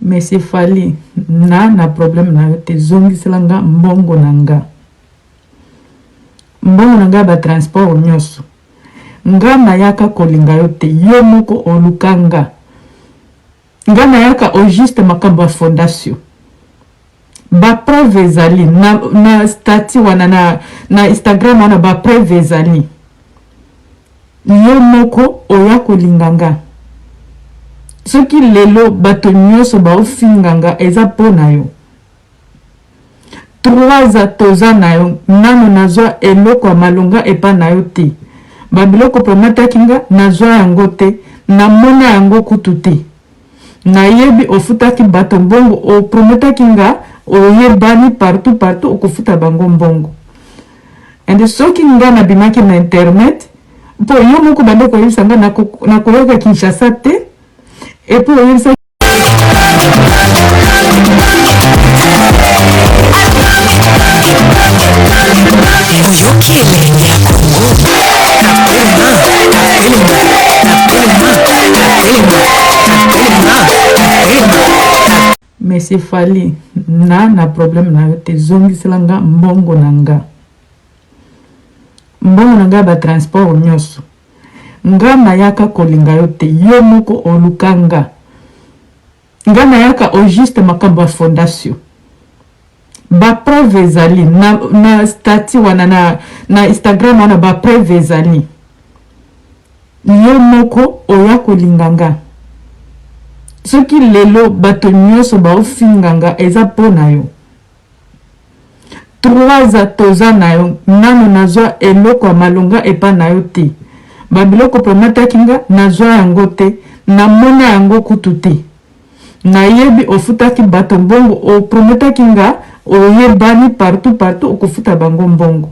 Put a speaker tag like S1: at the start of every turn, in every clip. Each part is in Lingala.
S1: Mais c'est fali na problème na yo te zongiselanga mbongo nanga ba transport nyoso nga nayaka kolinga yo te yo moko olukanga nga nayaka o juste makambo ya fondation ba preuve ezali na stati wana na Instagram wana ba preuve ezali yo moko oya kolinganga soki lelo bato nyonso baofinganga eza po na yo 3 toza na yo nano nazwa eloko ya malonga epa na yo te babiloko prometaki nga nazwa yango te namona yango kutu te nayebi ofutaki bato mbongo oprometaki nga oyebani partout okofuta bango mbongo ende soki nga nabimaki na internet mpo yo moko bande koyebisa nga nakoyoka Kinshasa te epo oyebisa mais c'est fali na problème na yo te zongiselanga mbongo nanga ba transport nyoso nga nayaka kolinga yo te yo moko olukanga nga nayaka o juste makambo ya fondation ba preuve ezali na stati wana na Instagram wana ba preuve ezali yo moko oya kolinganga soki lelo bato nyonso baofinganga eza po na yo 3 toza na yo nano nazwa eloko ya malonga epa na yo te babiloko prometaki nga nazwa yango te namona yango kutu te nayebi ofutaki bato mbongo oprometaki nga oyebani partout okofuta bango mbongo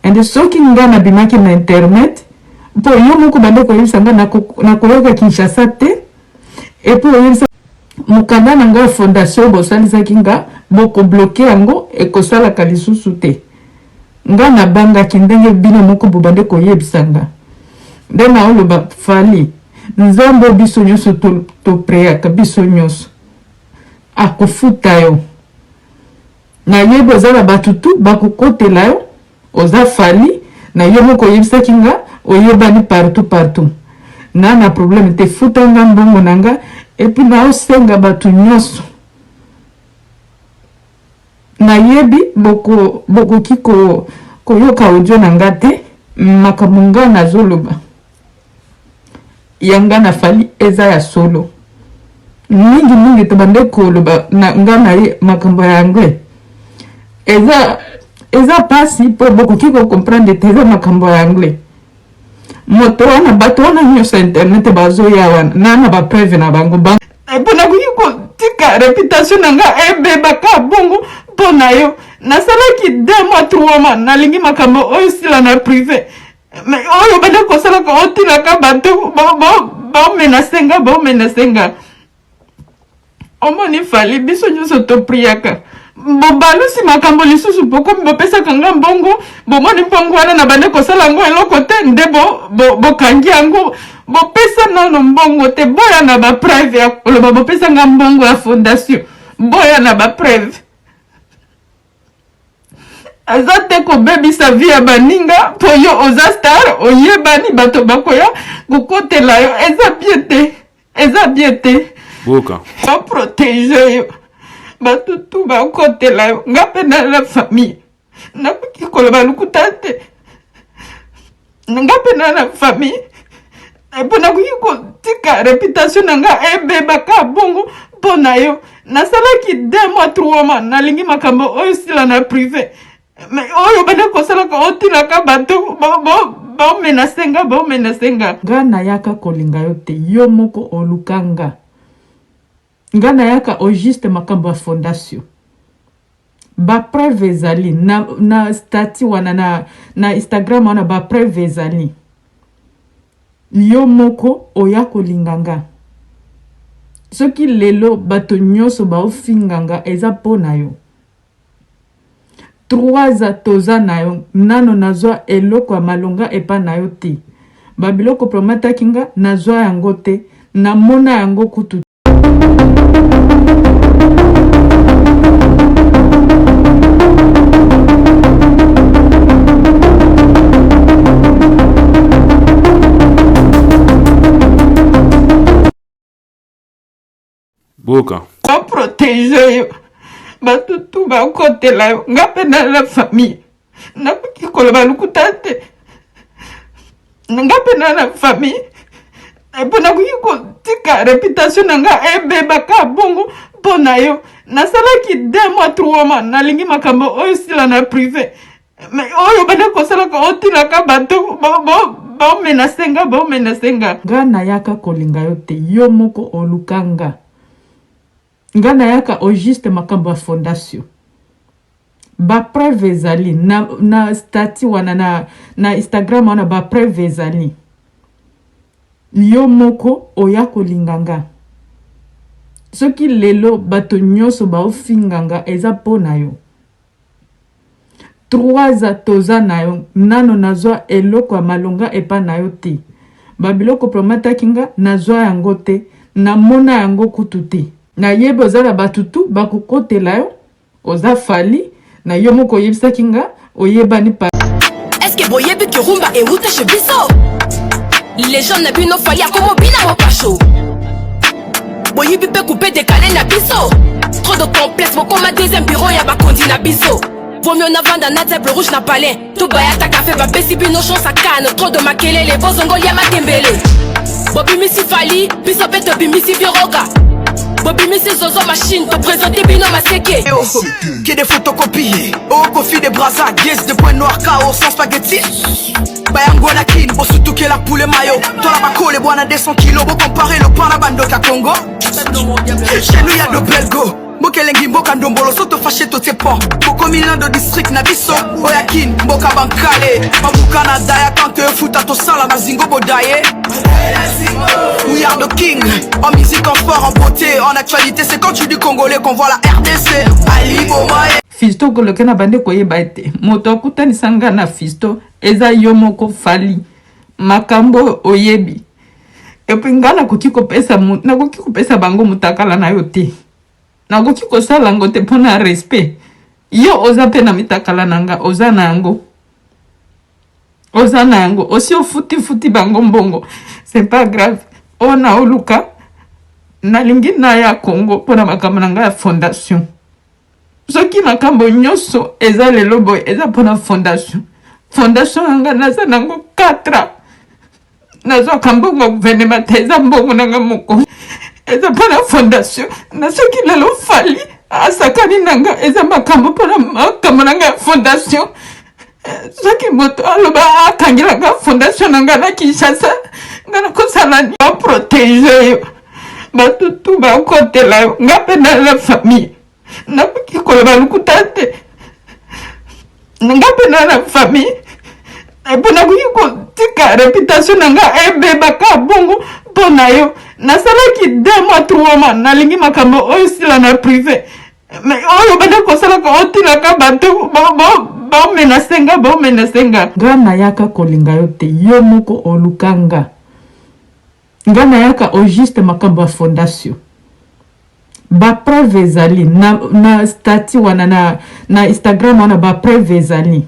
S1: ende soki nga nabimaki na internet mpo yo moko bande koyebisa nga nakoyoka Kinshasa te epo oyebisa mokanda na nga fondation bosalisaki nga bokobloke yango ekosalaka lisusu te nga nabangaki ndenge bino moko bobande koyebisa nga nde naoloba fali nzambe biso nyonso topreyaka biso nyonso akofuta yo nayebi oza na batutu bakokotela yo oza fali na yo moko oyebisaki nga oyebani partout na problème te futa nga mbongo na nga epi naosenga bato nyonso nayebi bokoki koyoka audio na nga te makambo nga nazoloba yanga na fali eza ya solo mingi tobande koloba nga na ye makambo ya anglais eza pasi po bokoki comprendre te eza makambo ya anglais moto wana bato wana nyonso internet bazoya wana na bapreuve na bango mpo nakoki kotika réputation na nga ebebaka bongo mpo na yo nasalaki 2 mois 3 mois nalingi makambo oyo sila na privé mais oyo bande kosalaka otilaka bato baomenasenga omoni fali biso nyonso topriaka bobalusi makambo lisusu poko bopesaka nga mbongo bomoni mbongo wana na bande kosala yango eloko te nde bokangi yango bopesa nano mbongo te boya na bapreuve ya koloba bopesa nga mbongo ya fondation boya na bapreuve aza te kobebisa vie ya baninga po yo oza star oyebani bato bakoya kokotela yo eza bien te
S2: boka
S1: baprotege yo bato tu bakotela yo nga mpe na famille nakoki koloba lokuta te nga mpe na famille mpo nakoki kotika réputation na nga ebebaka bongo mpo na yo nasalaki 2 mois 3 mois nalingi makambo oyo sila na privé mais oyo bande kosalaka otilaka bato baomenasenga nga nayaka kolinga yo te yo moko olukanga nga nayaka o juste makambo ya fondation ba preuve ezali na stati wana na Instagram wana ba preuve ezali yo moko oya kolinganga soki lelo bato nyonso baofinganga eza po na yo 3 toza na yo nano nazwa eloko ya malonga epa na yo te babiloko prometaki nga nazwa yango te namona yango kutu
S2: Boka.
S1: Ba protéger yo. Ba tutu ba côté là yo. Nga pe na la famille. Na ki koloba lukutate. Nga pe na la famille. Epona kuki tika réputation nanga ebeba ka bongo pona yo. Nasalaki 2 mois 3 mois nalingi makambo oyo sila na privé. Mais oyo bana kosalaka otilaka bato ba menasenga nga nayaka kolinga yo te yo moko olukanga nga nayaka o juste makambo ya fondation ba preuve ezali na stati wana na Instagram wana ba preuve ezali yo moko oya kolinga nga soki lelo bato nyonso baofinganga eza pona yo 3 toza na yo nano nazwa eloko ya malonga epa na yo te babiloko promataki nga nazwa yango te namona yango kutu te nayeba ozala batutu bakokotela yo oza fali na yo moko oyebisaki nga oyebani pa
S3: Est-ce que boyebi que rumba et route chez biso les gens na bino fali akomo bina wa pacho boyebi pe couper décaler na biso trop de complexe bokoma deuxième bureau ya bakondi na biso vaut mieux na vanda na table rouge na palais tout baya ta café ba pesi bino chance à canne trop de makelele bozongoli ya matembele bobimisi fali biso pe tobimisi biroga bobimisi zozo machine to présenter bino maseke
S4: qui est des photocopies au coffee des brasa guess de points noirs KO sans spaghetti bayango na kin bo surtout que la poule mayo toi la bako les bois 200 kilos bo comparer le pain la bando ka Congo chez nous y'a de belgo Mokelengi mboka ndombolo soto fâché to tepo Boko milan de district na biso Oyakin mboka bankale Mabuka na daya kante futa to sala na zingo bodaye We are the king En musique, en sport, en beauté En actualité c'est quand tu dis congolais qu'on voit la RDC Ali Bomae
S1: Fisto koloke na bande koyeba ete moto akutanisanga sanga na Fisto eza yo moko fali makambo oyebi epi nga nakoki kopesa bango mutakala na yo te nakoki kosala yango te mpona respect yo oza pe na mitakala nanga oza na yango osi ofuti bango mbongo c'est pas grave ona oluka nalingi na ya Congo mpona makambo nanga ya fondation soki makambo nyonso eza lelo boy eza mpona fondation nanga naza nango 4 nazo kambongo gouvernement eza mbongo nanga moko eza mpona fondation na soki lelo fali asakani nanga eza makambo mpona makambo nanga ya fondation soki moto aloba akangilanga fondation nanga na Kinshasa nga nakosala ni baprotege yo batutu bakotela yo nga mpe na la famille nakoki koloba lokuta te nga mpe na la famille epo nakoki kotika réputation nanga ebebaka bongo mpona yo nasalaki 2 mois 3 mois nalingi makambo oyo sila na privé mais oyo banda kosalaka otilaka bato baomenasenga nga nayaka kolinga yo te yo moko olukanga nga nayaka o juste makambo ya fondation bapreuve ezali na stati wana na Instagram wana bapreuve ezali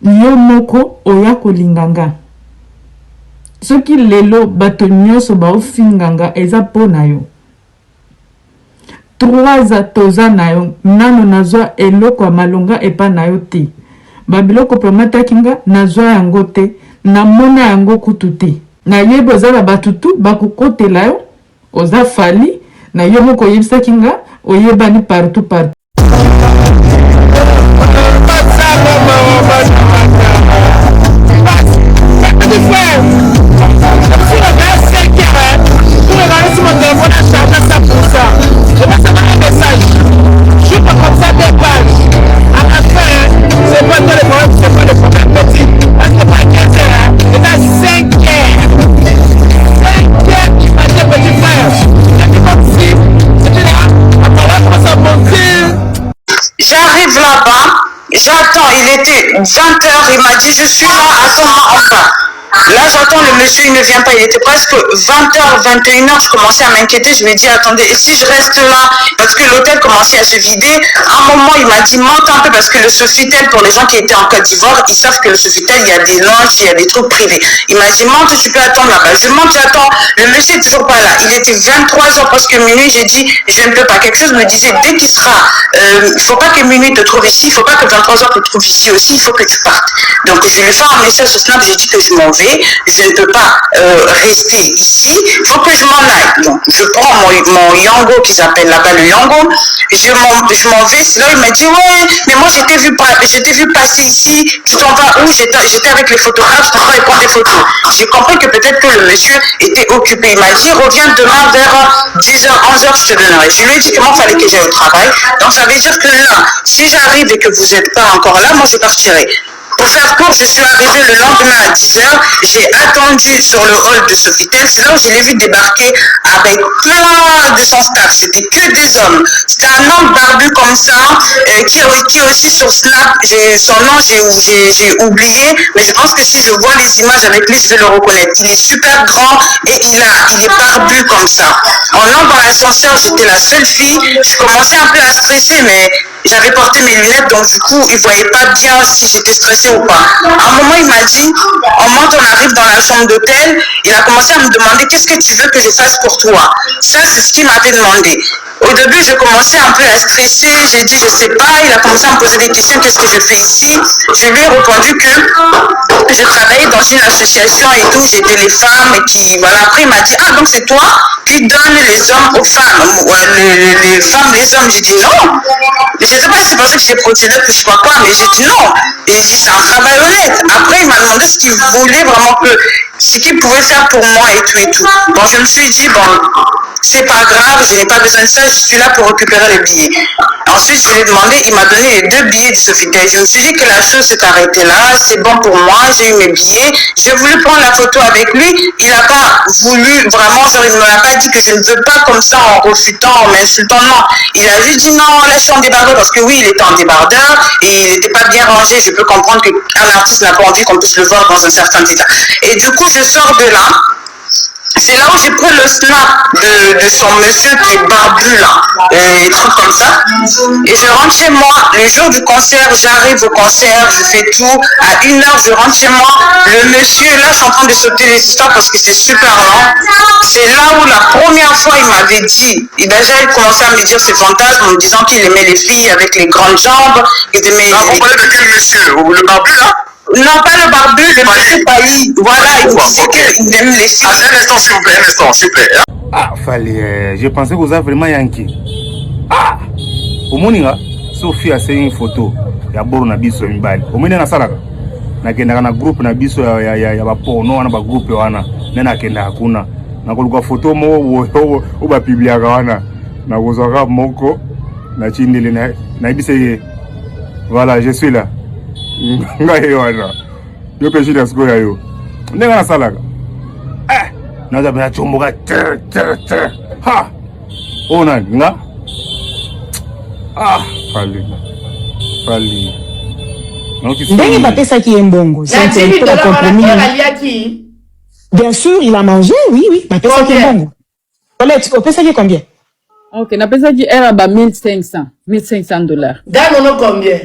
S1: yo moko oya kolinganga soki lelo bato nyonso baofinganga eza pona yo 3 toza na yo nano nazwa eloko ya malonga epa na yo te babiloko promataki nga nazwa yango te namona yango kutu te nayeba ozala batutu bakokotela yo oza fali na yo moko oyebisaki nga oyebani partout
S5: J'arrive là-bas, j'attends, il était 20h, il m'a dit je suis là, attends-moi en bas. Là, j'entends le monsieur, il ne vient pas. Il était presque 20h, 21h. Je commençais à m'inquiéter. Je me dis, attendez, et si je reste là? Parce que l'hôtel commençait à se vider. À un moment, il m'a dit, monte un peu, parce que le Sofitel, pour les gens qui étaient en Côte d'Ivoire, ils savent que le Sofitel, il y a des lounges, il y a des trucs privés. Il m'a dit, monte, tu peux attendre là-bas. Je monte, j'attends. Le monsieur n'est toujours pas là. Il était 23h, presque minuit. J'ai dit, je ne peux pas. Quelque chose me disait, dès qu'il sera, il ne faut pas que minuit te trouve ici, il ne faut pas que 23h te trouve ici aussi, il faut que tu partes. Donc, je lui fais un message sur Snap, j'ai dit que je m'en vais, je ne peux pas rester ici, il faut que je m'en aille. Donc, je prends mon Yango qu'ils appellent là-bas le Yango, je m'en vais. Là, il m'a dit, ouais, mais moi, je t'ai vu passer ici, tu t'en vas où? J'étais avec les photographes, je t'en vais prendre des photos. J'ai compris que peut-être que le monsieur était occupé. Il m'a dit, reviens demain vers 10h, 11h, je te donnerai. Je lui ai dit que moi, il fallait que j'aille au travail. Donc, ça veut dire que là, si j'arrive et que vous n'êtes pas encore là, moi, je partirai. Pour faire court, je suis arrivée le lendemain à 10h, j'ai attendu sur le hall de Sofitel, c'est là où je l'ai vu débarquer avec plein de son staff, c'était que des hommes. C'était un homme barbu comme ça, qui est aussi sur Snap, son nom j'ai oublié, mais je pense que si je vois les images avec lui, je vais le reconnaître. Il est super grand et il est barbu comme ça. En allant dans l'ascenseur, j'étais la seule fille, je commençais un peu à stresser, mais j'avais porté mes lunettes, donc du coup, il ne voyait pas bien si j'étais stressée ou pas. À un moment, il m'a dit, on monte, on arrive dans la chambre d'hôtel, il a commencé à me demander, qu'est-ce que tu veux que je fasse pour toi? Ça, c'est ce qu'il m'avait demandé. Au début, je commençais un peu à stresser, j'ai dit, je sais pas, il a commencé à me poser des questions, qu'est-ce que je fais ici? Je lui ai répondu que je travaillais dans une association et tout, j'étais les femmes et qui, voilà, après il m'a dit, ah, donc c'est toi qui donne les hommes aux femmes, les femmes, les hommes. J'ai dit non. Je sais pas si c'est parce que j'ai procédé que je sais pas quoi, mais j'ai dit non. Et j'ai dit, c'est un travail honnête. Après, il m'a demandé ce qu'il voulait vraiment ce qu'il pouvait faire pour moi et tout et tout. Bon, je me suis dit, bon, c'est pas grave, je n'ai pas besoin de ça, je suis là pour récupérer les billets. Ensuite, je lui ai demandé, il m'a donné les 2 billets du Sofitel. Je me suis dit que la chose s'est arrêtée là, c'est bon pour moi, j'ai eu mes billets. J'ai voulu prendre la photo avec lui, il n'a pas voulu vraiment, genre, il ne m'a pas dit que je ne veux pas comme ça en refutant, en m'insultant, non. Il a juste dit non, là je suis en débardeur, parce que oui, il était en débardeur et il n'était pas bien rangé. Je peux comprendre qu'un artiste n'a pas envie qu'on puisse le voir dans un certain état. Et du coup, je sors de là. C'est là où j'ai pris le snap de son monsieur qui est barbu là, et trucs comme ça. Et je rentre chez moi, le jour du concert, j'arrive au concert, je fais tout. À 1h, je rentre chez moi. Le monsieur, là, je suis en train de sauter les histoires parce que c'est super lent. C'est là où la première fois, il m'avait dit, et déjà, il commençait à me dire ses fantasmes en me disant qu'il aimait les filles avec les grandes jambes. Il aimait
S2: vous parlez de quel monsieur? Le barbu là?
S5: Non, pas le barbu, le monsieur Pailly. Voilà, il disait qu'il aime les filles.
S2: Un instant, s'il vous plaît, un instant, s'il vous plaît.
S6: Ah, fallait. Je pensais que vous avez vraiment Yankee. Ah! Au moninga, Sophie a fait une photo. Il y a beaucoup de biso mbali. Au moninga na salaka. Na kenda na groupe na biso ya ba porno na ba groupe wana. Nena kenda hakuna. Na kuluka photo mo o ba publia wana. Na kozaka moko na chindele na bise. Voilà, je suis là. Ngai wana. Yo peshi na sikoya yo. Ndenga na salaka. Naza bena chomboka ha. Ona nga. Ah, fali.
S7: Ndenge bapesaki mbongo. C'est un compromis. Bien sûr, il a mangé, oui. Bapesaki mbongo. Colette, opesaki combien?
S8: Ok, napesaki era ba $1,500.
S9: Dano combien?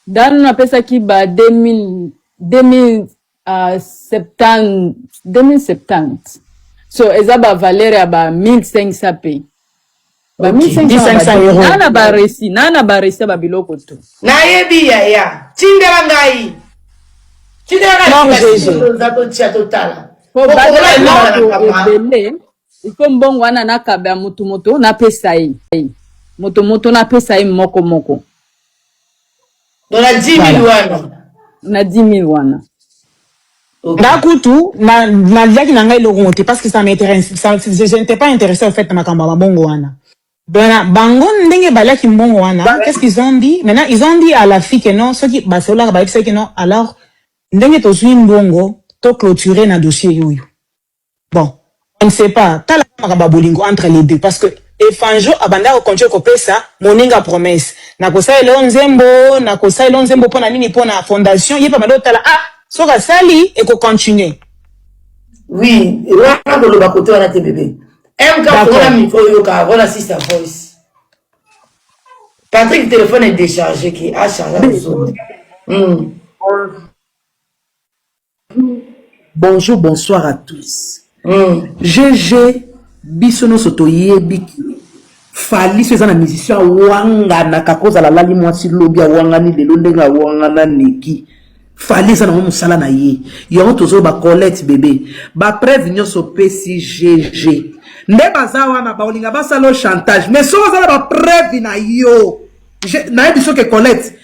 S8: Dano napesaki ba 2070. So eza ba valeur ya ba 1,500 pe. Ba 1,500 euros. Nana ba resi ba biloko to.
S9: Na yebi ya. Tindela ngai.
S7: Non,
S8: il faut mbongo wana nakaba mutu na pesa yi. Mutu na pesa yi moko.
S9: Dans la 10 000 wana.
S8: Na 10 000 wana.
S7: Nakutu na diaki na ngai logonte parce que ça m'intéresse. Je n'étais pas intéressé au fait de makamba bongo wana. Bango ndenge balaki mbongo wana. Qu'est-ce qu'ils ont dit? Maintenant ils ont dit à la fille que non, ceux qui basola ba que non. Alors ndenge to zui mbongo to clôturer na dossier yoyo. Bon, on ne sait pas. Tala makamba bolingo entre les deux parce que Efanjo abanda ko koncho ko pesa moninga promesse. Na kosa elonzembo pona nini pona fondation yepa mado tala soka sali et ko continuer.
S9: Oui, on a le côté on a tes bébés. MK pour la micro yoka, on assiste à voice. Patrick, le téléphone est déchargé qui a chargé la zone.
S10: Bonjour, bonsoir à tous. GG bisono soto yebiki. Fali seza na musicien wanga na kakoza la lali mwasi lobi ya wanga ni lelo ndenga wanga na neki. Fali za na musala na ye. Yo tozo ba Colette bébé. Ba preuve nyoso pesi GG. Nde bazawa na baolinga basalo chantage. Mais so za ba preuve na yo. Na biso ke Colette.